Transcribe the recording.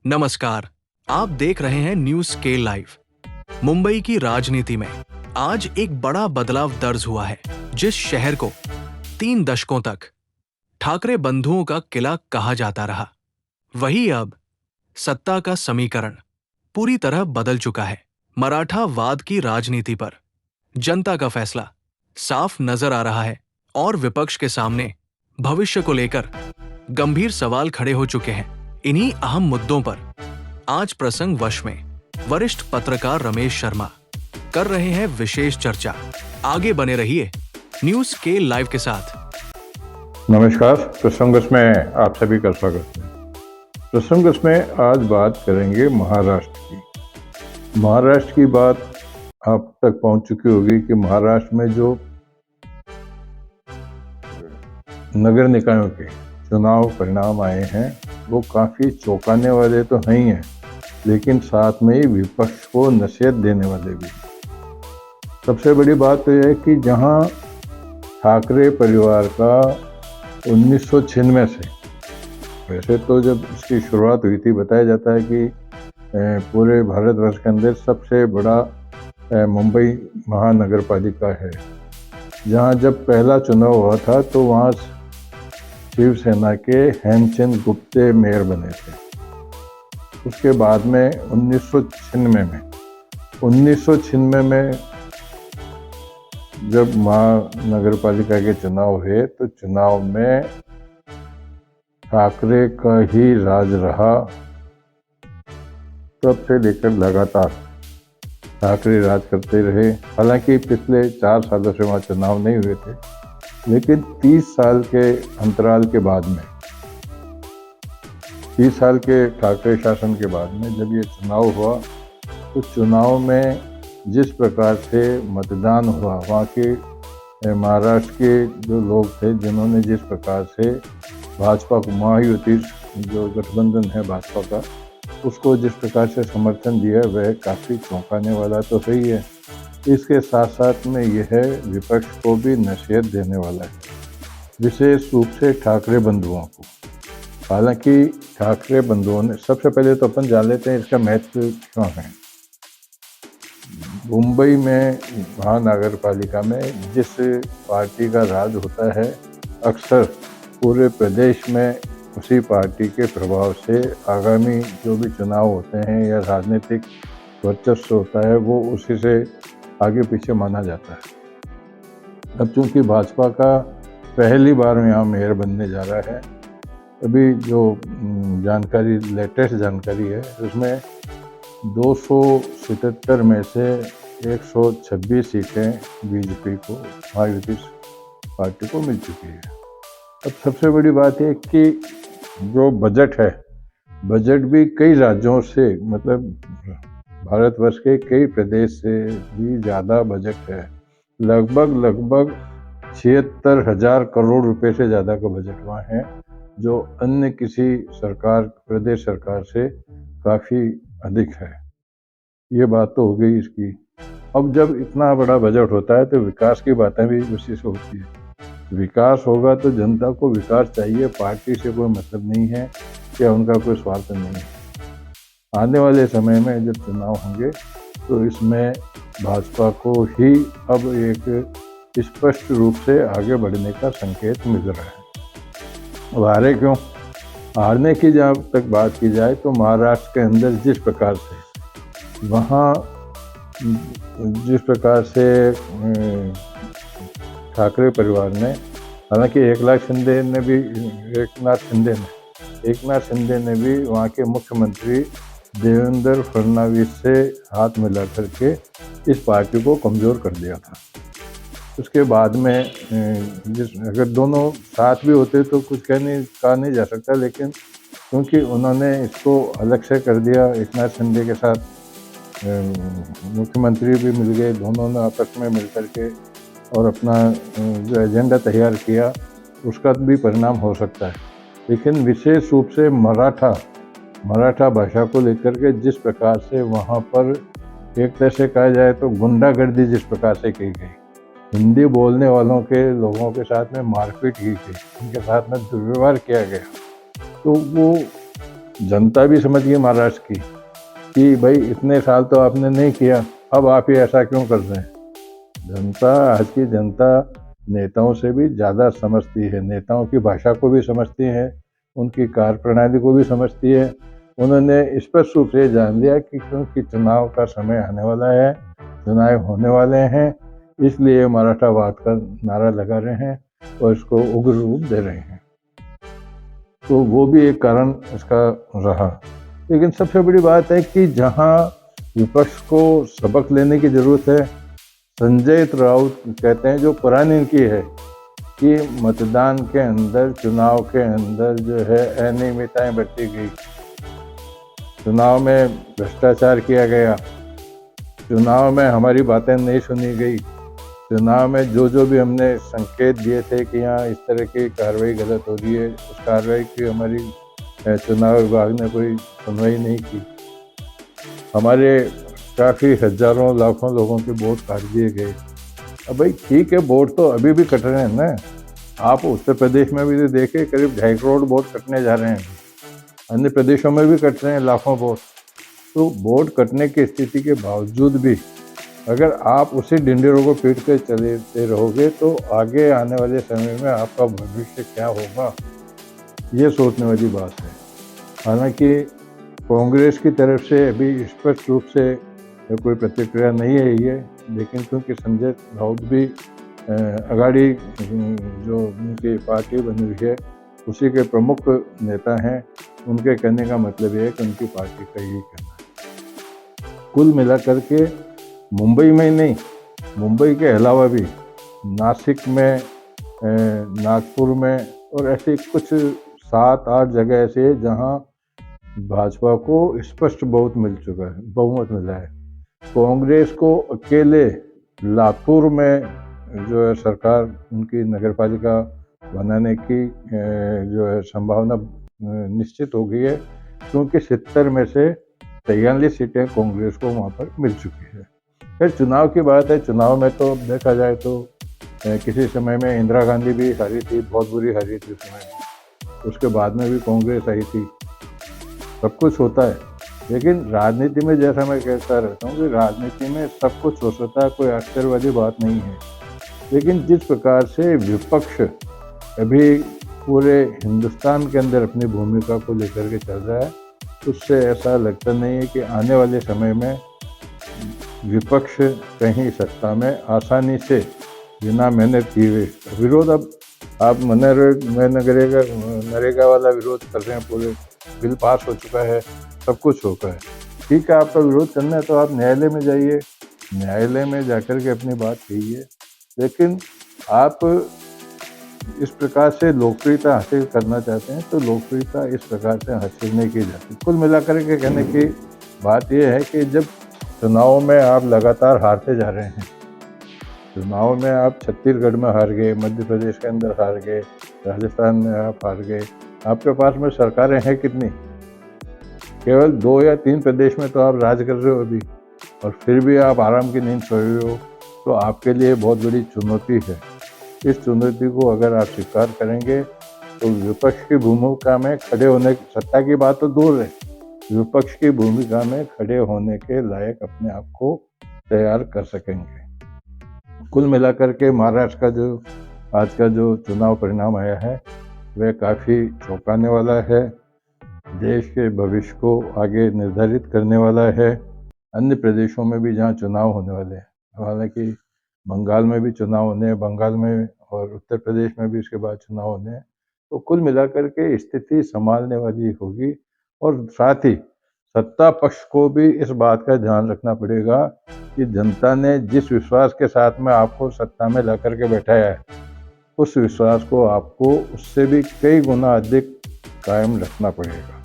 नमस्कार। आप देख रहे हैं न्यूज स्केल लाइव। मुंबई की राजनीति में आज एक बड़ा बदलाव दर्ज हुआ है। जिस शहर को 3 दशकों तक ठाकरे बंधुओं का किला कहा जाता रहा, वही अब सत्ता का समीकरण पूरी तरह बदल चुका है। मराठावाद की राजनीति पर जनता का फैसला साफ नजर आ रहा है और विपक्ष के सामने भविष्य को लेकर गंभीर सवाल खड़े हो चुके हैं। इन्हीं अहम मुद्दों पर आज प्रसंग वश में वरिष्ठ पत्रकार रमेश शर्मा कर रहे हैं विशेष चर्चा। आगे बने रहिए न्यूज स्केल लाइव के साथ। नमस्कार। प्रसंगस में आप सभी का स्वागत है। प्रसंगस में आज बात करेंगे महाराष्ट्र की। महाराष्ट्र की बात आप तक पहुंच चुकी होगी कि महाराष्ट्र में जो नगर निकायों के चुनाव परिणाम आए हैं वो काफ़ी चौंकाने वाले तो हैं ही हैं, लेकिन साथ में ही विपक्ष को नसीहत देने वाले भी। सबसे बड़ी बात तो यह है कि जहां ठाकरे परिवार का 1996 से, वैसे तो जब इसकी शुरुआत हुई थी बताया जाता है कि पूरे भारतवर्ष के अंदर सबसे बड़ा मुंबई महानगर पालिका है। जहां जब पहला चुनाव हुआ था तो वहां शिवसेना के हेमचंद गुप्ते मेयर बने थे। उसके बाद में 1996 में जब महानगर पालिका के चुनाव हुए तो चुनाव में ठाकरे का ही राज रहा। तब से लेकर लगातार ठाकरे राज करते रहे। हालांकि पिछले 4 सालों से वहाँ चुनाव नहीं हुए थे, लेकिन 30 साल के अंतराल के बाद में, 30 साल के ठाकरे शासन के बाद में जब ये चुनाव हुआ तो चुनाव में जिस प्रकार से मतदान हुआ, वहाँ के महाराष्ट्र के जो लोग थे जिन्होंने जिस प्रकार से भाजपा को, महायुति जो गठबंधन है भाजपा का, उसको जिस प्रकार से समर्थन दिया वह काफ़ी चौंकाने वाला तो सही है। इसके साथ साथ में यह विपक्ष को भी नसीहत देने वाला है, विशेष रूप से ठाकरे बंधुओं को। हालांकि ठाकरे बंधुओं ने, सबसे पहले तो अपन जान लेते हैं इसका महत्व क्यों है। मुंबई में महानगर पालिका में जिस पार्टी का राज होता है, अक्सर पूरे प्रदेश में उसी पार्टी के प्रभाव से आगामी जो भी चुनाव होते हैं या राजनीतिक वर्चस्व होता है वो उसी से आगे पीछे माना जाता है। अब चूंकि भाजपा का पहली बार यहाँ मेयर बनने जा रहा है, अभी जो जानकारी, लेटेस्ट जानकारी है उसमें 277 में से 126 सीटें बीजेपी को, महायुति पार्टी को मिल चुकी है। अब सबसे बड़ी बात है कि जो बजट है, बजट भी कई राज्यों से, मतलब भारतवर्ष के कई प्रदेश से भी ज़्यादा बजट है। लगभग 76,000 करोड़ रुपए से ज़्यादा का बजट वहाँ है, जो अन्य किसी सरकार, प्रदेश सरकार से काफ़ी अधिक है। ये बात तो हो गई इसकी। अब जब इतना बड़ा बजट होता है तो विकास की बातें भी उसी से होती है। विकास होगा तो जनता को विकास चाहिए, पार्टी से कोई मतलब नहीं है या उनका कोई स्वार्थ नहीं है। आने वाले समय में जब चुनाव होंगे तो इसमें भाजपा को ही अब एक स्पष्ट रूप से आगे बढ़ने का संकेत मिल रहा है। अब हारे क्यों? हारने की जहाँ तक बात की जाए तो महाराष्ट्र के अंदर जिस प्रकार से, वहाँ जिस प्रकार से ठाकरे परिवार ने, हालांकि एकनाथ शिंदे ने भी वहाँ के मुख्यमंत्री देवेंद्र फडणवीस से हाथ मिला करके इस पार्टी को कमज़ोर कर दिया था। उसके बाद में अगर दोनों साथ भी होते तो कुछ कहा नहीं जा सकता, लेकिन क्योंकि उन्होंने इसको अलग से कर दिया, एकनाथ शिंदे के साथ मुख्यमंत्री भी मिल गए, दोनों ने आपस में मिल करके और अपना जो एजेंडा तैयार किया, उसका भी परिणाम हो सकता है। लेकिन विशेष रूप से मराठा भाषा को लेकर के जिस प्रकार से वहाँ पर एक तरह से कहा जाए तो गुंडागर्दी जिस प्रकार से की गई, हिंदी बोलने वालों के लोगों के साथ में मारपीट की गई, उनके साथ में दुर्व्यवहार किया गया, तो वो जनता भी समझ गई महाराष्ट्र की कि भाई इतने साल तो आपने नहीं किया, अब आप ही ऐसा क्यों कर रहे हैं। जनता, आज की जनता नेताओं से भी ज़्यादा समझती है, नेताओं की भाषा को भी समझती है, उनकी कार्यप्रणाली को भी समझती है। उन्होंने स्पष्ट रूप से जान लिया कि क्योंकि चुनाव का समय आने वाला है, चुनाव होने वाले हैं, इसलिए मराठावाद का नारा लगा रहे हैं और इसको उग्र रूप दे रहे हैं। तो वो भी एक कारण इसका रहा। लेकिन सबसे बड़ी बात है कि जहाँ विपक्ष को सबक लेने की ज़रूरत है, संजय राउत कहते हैं, जो पुरानी इनकी है कि मतदान के अंदर, चुनाव के अंदर जो है अनियमितताएं बरती गई, चुनाव में भ्रष्टाचार किया गया, चुनाव में हमारी बातें नहीं सुनी गई, चुनाव में जो भी हमने संकेत दिए थे कि यहाँ इस तरह की कार्रवाई गलत हो रही है, उस कार्रवाई की हमारी चुनाव विभाग ने कोई सुनवाई नहीं की। हमारे काफ़ी हजारों लाखों लोगों के वोट काट दिए गए। अब भाई ठीक है, वोट तो अभी भी कट रहे हैं ना। आप उत्तर प्रदेश में भी तो देखे, करीब 2.5 करोड़ वोट कटने जा रहे हैं, अन्य प्रदेशों में भी कट रहे हैं लाखों वोट। तो वोट कटने की स्थिति के बावजूद भी अगर आप उसी डिंडोरों को पीट कर चलते रहोगे तो आगे आने वाले समय में आपका भविष्य क्या होगा, ये सोचने वाली बात है। हालांकि कांग्रेस की तरफ से अभी स्पष्ट रूप से कोई प्रतिक्रिया नहीं आई है, लेकिन क्योंकि संजय राउत भी अगाड़ी जो उनकी पार्टी बनी हुई है उसी के प्रमुख नेता हैं, उनके कहने का मतलब ये है कि उनकी पार्टी का यही कहना है। कुल मिलाकर के मुंबई में ही नहीं, मुंबई के अलावा भी नासिक में, नागपुर में और ऐसे कुछ 7-8 जगह ऐसे है जहां भाजपा को स्पष्ट बहुमत मिला है। कांग्रेस को अकेले लातूर में जो है सरकार, उनकी नगरपालिका बनाने की जो है संभावना निश्चित हो गई है, क्योंकि 70 में से 43 सीटें कांग्रेस को वहाँ पर मिल चुकी है। फिर चुनाव की बात है, चुनाव में तो देखा जाए तो किसी समय में इंदिरा गांधी भी हारी थी, बहुत बुरी हारी थी उस समय, उसके बाद में भी कांग्रेस आई थी। सब कुछ होता है, लेकिन राजनीति में जैसा मैं कहता रहता हूँ कि राजनीति में सब कुछ हो सकता है, कोई आश्चर्य वाली बात नहीं है। लेकिन जिस प्रकार से विपक्ष अभी पूरे हिंदुस्तान के अंदर अपनी भूमिका को लेकर के चल रहा है, उससे ऐसा लगता नहीं है कि आने वाले समय में विपक्ष कहीं सत्ता में आसानी से बिना मेहनत किए हुए विरोध, अब आप नरेगा वाला विरोध कर रहे हैं, पूरे बिल पास हो चुका है, सब कुछ होगा है, ठीक है, आपका विरोध करना है तो आप न्यायालय में जाइए, न्यायालय में जाकर के अपनी बात कहिए। लेकिन आप इस प्रकार से लोकप्रियता हासिल करना चाहते हैं तो लोकप्रियता इस प्रकार से हासिल नहीं की जाती। कुल मिलाकर के कहने की बात यह है कि जब चुनाव में आप लगातार हारते जा रहे हैं, चुनाव में आप छत्तीसगढ़ में हार गए, मध्य प्रदेश के अंदर हार गए, राजस्थान में आप हार गए, आपके पास में सरकारें हैं कितनी, केवल 2 या 3 प्रदेश में तो आप राज कर रहे हो अभी, और फिर भी आप आराम की नींद सोए हुए हो, तो आपके लिए बहुत बड़ी चुनौती है। इस चुनौती को अगर आप स्वीकार करेंगे तो विपक्ष की भूमिका में खड़े होने, सत्ता की बात तो दूर है, विपक्ष की भूमिका में खड़े होने के लायक अपने आप को तैयार कर सकेंगे। कुल मिलाकर के महाराष्ट्र का जो आज का जो चुनाव परिणाम आया है वह काफ़ी चौंकाने वाला है, देश के भविष्य को आगे निर्धारित करने वाला है। अन्य प्रदेशों में भी जहां चुनाव होने वाले हैं, हालांकि बंगाल में भी चुनाव होने हैं, बंगाल में और उत्तर प्रदेश में भी इसके बाद चुनाव होने हैं, तो कुल मिलाकर के स्थिति संभालने वाली होगी। और साथ ही सत्ता पक्ष को भी इस बात का ध्यान रखना पड़ेगा कि जनता ने जिस विश्वास के साथ में आपको सत्ता में ला करके बैठाया है, उस विश्वास को आपको उससे भी कई गुना अधिक कायम रखना पड़ेगा।